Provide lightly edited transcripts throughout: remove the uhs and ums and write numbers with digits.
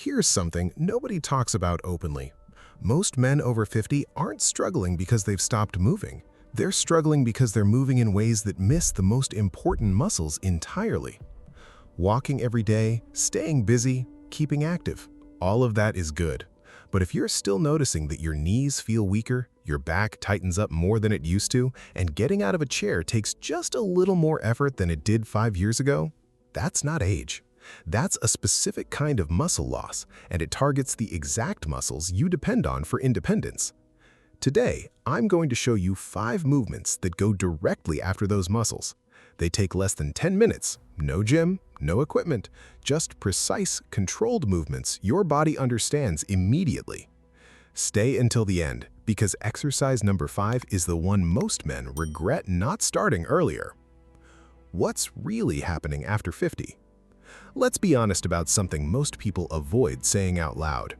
Here's something nobody talks about openly. Most men over 50 aren't struggling because they've stopped moving. They're struggling because they're moving in ways that miss the most important muscles entirely. Walking every day, staying busy, keeping active. All of that is good. But if you're still noticing that your knees feel weaker, your back tightens up more than it used to, and getting out of a chair takes just a little more effort than it did 5 years ago, that's not age. That's a specific kind of muscle loss, and it targets the exact muscles you depend on for independence. Today, I'm going to show you 5 movements that go directly after those muscles. They take less than 10 minutes, no gym, no equipment, just precise, controlled movements your body understands immediately. Stay until the end, because exercise number 5 is the one most men regret not starting earlier. What's really happening after 50? Let's be honest about something most people avoid saying out loud.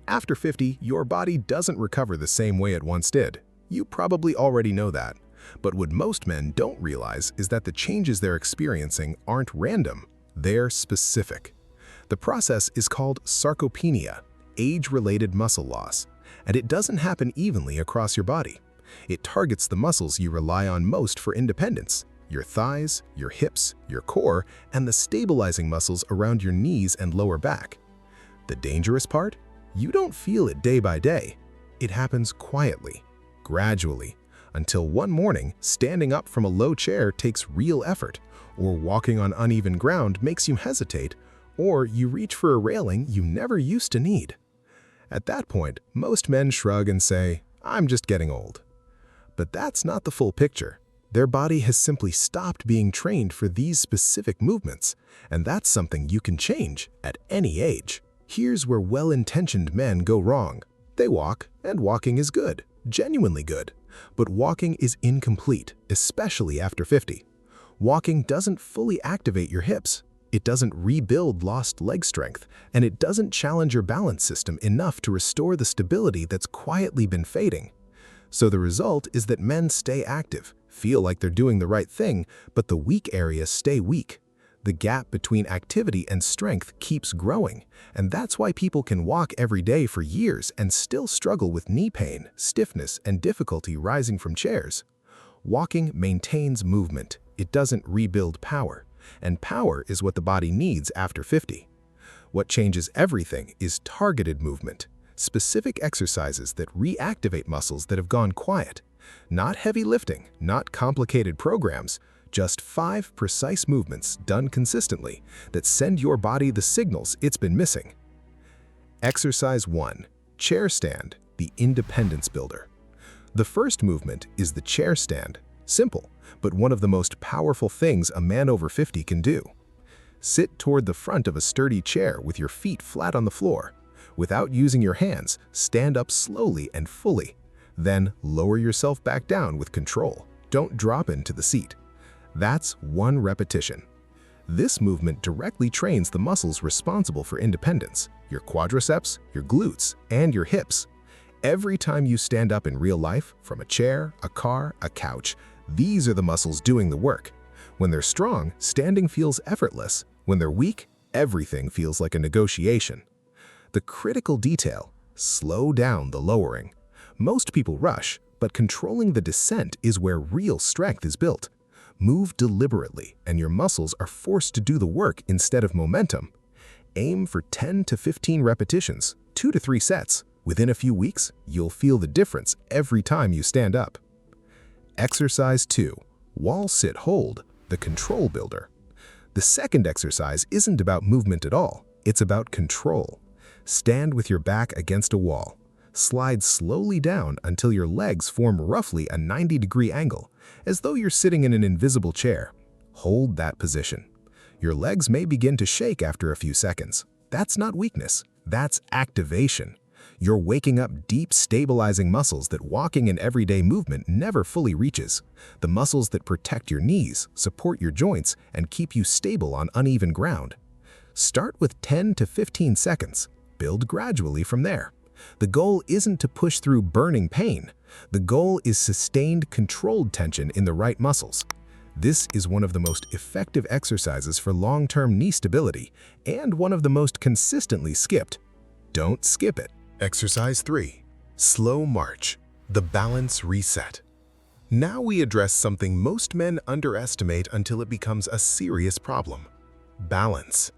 After 50, your body doesn't recover the same way it once did. You probably already know that. But what most men don't realize is that the changes they're experiencing aren't random, they're specific. The process is called sarcopenia, age-related muscle loss, and it doesn't happen evenly across your body. It targets the muscles you rely on most for independence: your thighs, your hips, your core, and the stabilizing muscles around your knees and lower back. The dangerous part? You don't feel it day by day. It happens quietly, gradually, until one morning, standing up from a low chair takes real effort, or walking on uneven ground makes you hesitate, or you reach for a railing you never used to need. At that point, most men shrug and say, "I'm just getting old." But that's not the full picture. Their body has simply stopped being trained for these specific movements, and that's something you can change at any age. Here's where well-intentioned men go wrong. They walk, and walking is good, genuinely good. But walking is incomplete, especially after 50. Walking doesn't fully activate your hips. It doesn't rebuild lost leg strength, and it doesn't challenge your balance system enough to restore the stability that's quietly been fading. So the result is that men stay active, feel like they're doing the right thing, but the weak areas stay weak. The gap between activity and strength keeps growing, and that's why people can walk every day for years and still struggle with knee pain, stiffness, and difficulty rising from chairs. Walking maintains movement. It doesn't rebuild power, and power is what the body needs after 50. What changes everything is targeted movement, specific exercises that reactivate muscles that have gone quiet. Not heavy lifting, not complicated programs, just 5 precise movements done consistently that send your body the signals it's been missing. Exercise 1. Chair stand, the independence builder. The first movement is the chair stand. Simple, but one of the most powerful things a man over 50 can do. Sit toward the front of a sturdy chair with your feet flat on the floor. Without using your hands, stand up slowly and fully. Then lower yourself back down with control. Don't drop into the seat. That's 1 repetition. This movement directly trains the muscles responsible for independence: your quadriceps, your glutes, and your hips. Every time you stand up in real life, from a chair, a car, a couch, these are the muscles doing the work. When they're strong, standing feels effortless. When they're weak, everything feels like a negotiation. The critical detail: slow down the lowering. Most people rush, but controlling the descent is where real strength is built. Move deliberately, and your muscles are forced to do the work instead of momentum. Aim for 10 to 15 repetitions, 2 to 3 sets. Within a few weeks, you'll feel the difference every time you stand up. Exercise 2. Wall sit hold, the control builder. The second exercise isn't about movement at all. It's about control. Stand with your back against a wall. Slide slowly down until your legs form roughly a 90-degree angle, as though you're sitting in an invisible chair. Hold that position. Your legs may begin to shake after a few seconds. That's not weakness, that's activation. You're waking up deep, stabilizing muscles that walking and everyday movement never fully reaches. The muscles that protect your knees, support your joints, and keep you stable on uneven ground. Start with 10 to 15 seconds. Build gradually from there. The goal isn't to push through burning pain. The goal is sustained, controlled tension in the right muscles. This is one of the most effective exercises for long-term knee stability and one of the most consistently skipped. Don't skip it. Exercise 3. Slow march. The balance reset. Now we address something most men underestimate until it becomes a serious problem. Balance.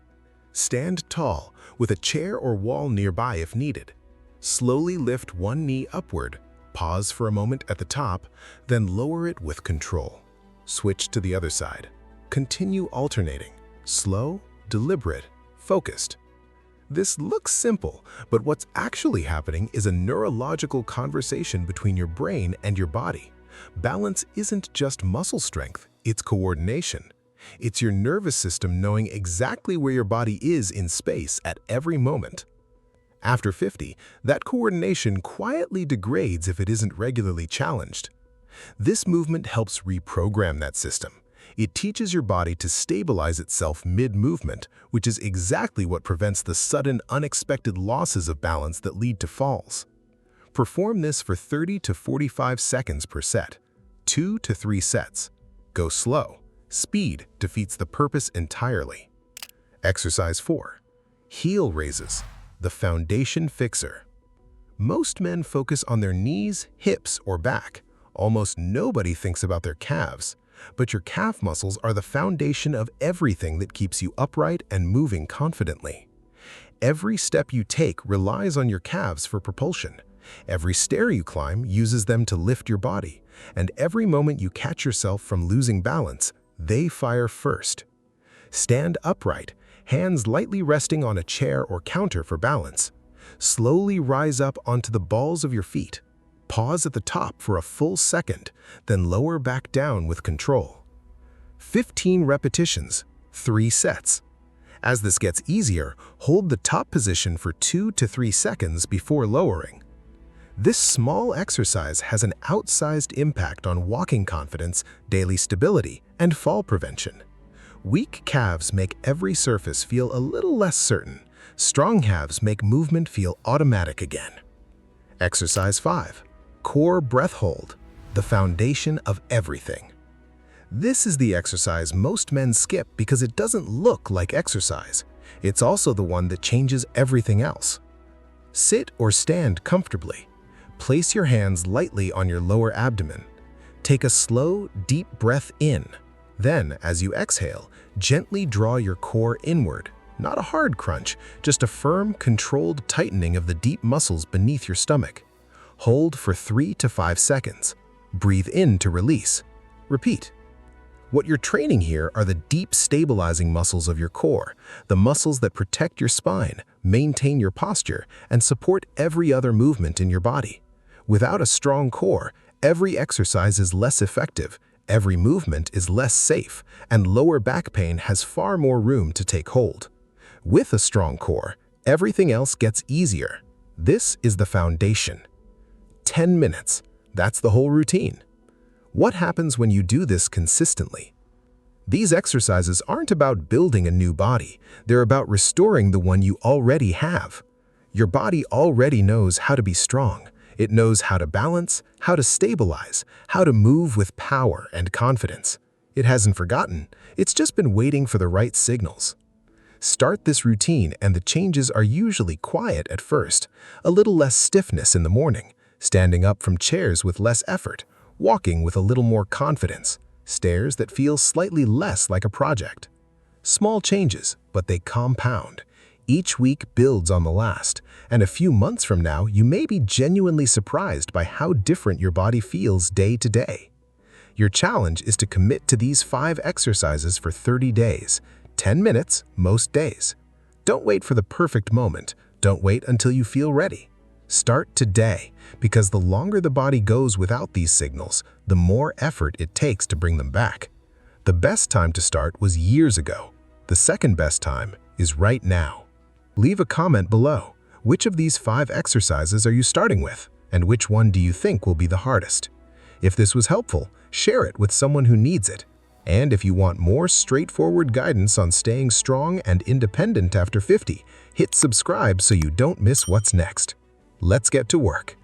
Stand tall, with a chair or wall nearby if needed. Slowly lift one knee upward, pause for a moment at the top, then lower it with control. Switch to the other side. Continue alternating. Slow, deliberate, focused. This looks simple, but what's actually happening is a neurological conversation between your brain and your body. Balance isn't just muscle strength, it's coordination. It's your nervous system knowing exactly where your body is in space at every moment. After 50, that coordination quietly degrades if it isn't regularly challenged. This movement helps reprogram that system. It teaches your body to stabilize itself mid-movement, which is exactly what prevents the sudden, unexpected losses of balance that lead to falls. Perform this for 30 to 45 seconds per set, 2 to 3 sets. Go slow. Speed defeats the purpose entirely. Exercise 4. Heel raises, the foundation fixer. Most men focus on their knees, hips, or back. Almost nobody thinks about their calves, but your calf muscles are the foundation of everything that keeps you upright and moving confidently. Every step you take relies on your calves for propulsion. Every stair you climb uses them to lift your body, and every moment you catch yourself from losing balance, they fire first. Stand upright, hands lightly resting on a chair or counter for balance. Slowly rise up onto the balls of your feet. Pause at the top for a full second, then lower back down with control. 15 repetitions, 3 sets. As this gets easier, hold the top position for 2 to 3 seconds before lowering. This small exercise has an outsized impact on walking confidence, daily stability, and fall prevention. Weak calves make every surface feel a little less certain. Strong calves make movement feel automatic again. Exercise 5. Core breath hold, the foundation of everything. This is the exercise most men skip because it doesn't look like exercise. It's also the one that changes everything else. Sit or stand comfortably. Place your hands lightly on your lower abdomen. Take a slow, deep breath in. Then, as you exhale, gently draw your core inward. Not a hard crunch, just a firm, controlled tightening of the deep muscles beneath your stomach. Hold for 3 to 5 seconds. Breathe in to release. Repeat. What you're training here are the deep stabilizing muscles of your core, the muscles that protect your spine, maintain your posture, and support every other movement in your body. Without a strong core, every exercise is less effective, every movement is less safe, and lower back pain has far more room to take hold. With a strong core, everything else gets easier. This is the foundation. 10 minutes. That's the whole routine. What happens when you do this consistently? These exercises aren't about building a new body. They're about restoring the one you already have. Your body already knows how to be strong. It knows how to balance, how to stabilize, how to move with power and confidence. It hasn't forgotten. It's just been waiting for the right signals. Start this routine and the changes are usually quiet at first. A little less stiffness in the morning, standing up from chairs with less effort, walking with a little more confidence, stairs that feel slightly less like a project. Small changes, but they compound. Each week builds on the last, and a few months from now, you may be genuinely surprised by how different your body feels day to day. Your challenge is to commit to these 5 exercises for 30 days, 10 minutes most days. Don't wait for the perfect moment. Don't wait until you feel ready. Start today, because the longer the body goes without these signals, the more effort it takes to bring them back. The best time to start was years ago. The second best time is right now. Leave a comment below. Which of these 5 exercises are you starting with, and which one do you think will be the hardest? If this was helpful, share it with someone who needs it. And if you want more straightforward guidance on staying strong and independent after 50, hit subscribe so you don't miss what's next. Let's get to work.